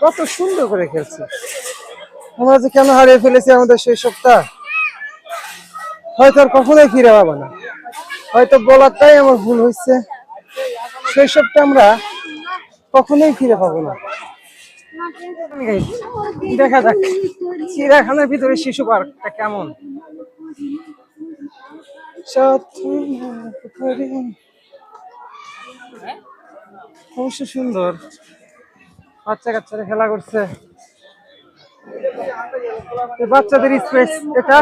কত সুন্দর করে খেলছে। আমরা যে কেন হারিয়ে ফেলেছি আমাদের শৈশবটা, হয়তো আর কখনোই ফিরে পাবো না। হয়তো বলাটাই আমার ভুল হয়েছে, শৈশবটা আমরা কখনোই ফিরে পাবো না। দেখা যাক চিড়িয়াখানার ভিতরে শিশু পার্কটা কেমন। অবশ্য সুন্দর, বাচ্চা কাচ্চারা খেলা করছে, বাচ্চাদের স্পেস এটা।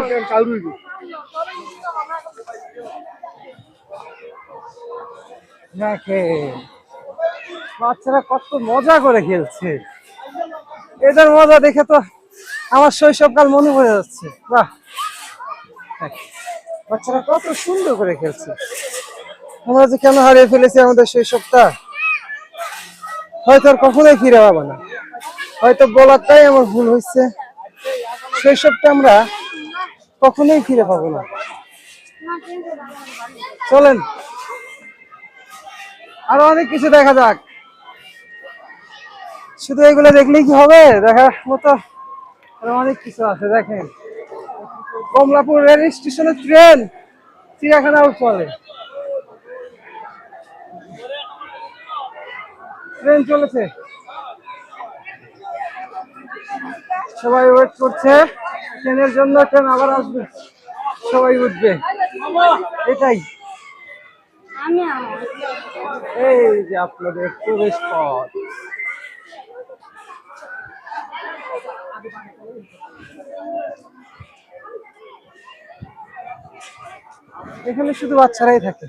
দেখে বাচ্চারা কত মজা করে খেলছে, এদের মজা দেখে তো আমার শৈশবকাল মনে পড়ে যাচ্ছে। বাহ, বাচ্চারা কত সুন্দর করে খেলছে। আমরা যে কেন হারিয়ে ফেলেছি আমাদের শৈশবটা, হয়তো আর কখনোই ফিরে পাবো না। হয়তো বলাটাই আমার ভুল হয়েছে, শৈশবটা আমরা কখনোই ফিরে পাবো না। চলেন আরো অনেক কিছু দেখা যাক, শুধু এগুলো দেখলেই কি হবে? দেখার মতো আরো অনেক কিছু আছে। দেখেন কমলাপুর রেল স্টেশনের ট্রেন চিড়িয়াখানাও চলে, ট্রেন চলেছে, সবাই ওয়েট করছে ট্রেনের জন্য। ট্রেন আবার আসবে, সবাই উঠবে, এটাই। এই যে আপনাদের প্রবেশ পথ, এখানে শুধু বাচ্চারাই থাকে,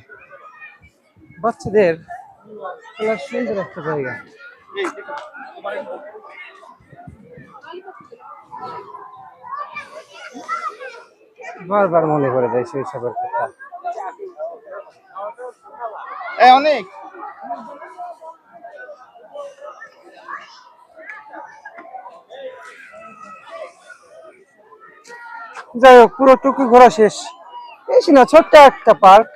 বাচ্চাদের খেলার সুন্দর একটা জায়গা। বারবার মনে করে যায় শৈশবের কথা। অনেক যাই হোক, পুরো টুকু ঘোরা শেষ। বেশি না, ছোট্ট একটা পার্ক,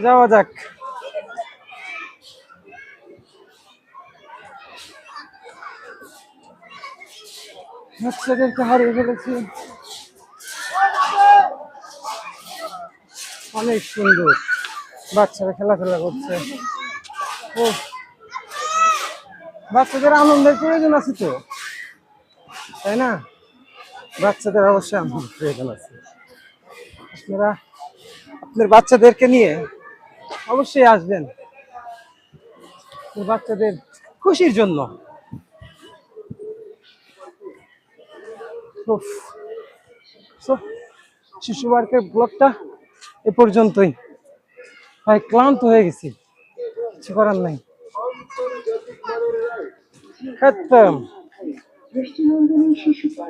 যাওয়া যাক। বাচ্চাদেরকে হারিয়ে ফেলেছি, অনেক সুন্দর, বাচ্চারা খেলাধুলা করছে। ও, বাচ্চাদের আনন্দের প্রয়োজন আছে তো, তাই না? বাচ্চাদের অবশ্যই আনন্দের প্রয়োজন আছে। আপনারা আপনার বাচ্চাদেরকে নিয়ে অবশ্যই আসবেন, বাচ্চাদের খুশির জন্য। শিশু পার্কের ব্লগটা এ পর্যন্তই। ভাই ক্লান্ত হয়ে গেছি, কিছু করার নাই, খতম।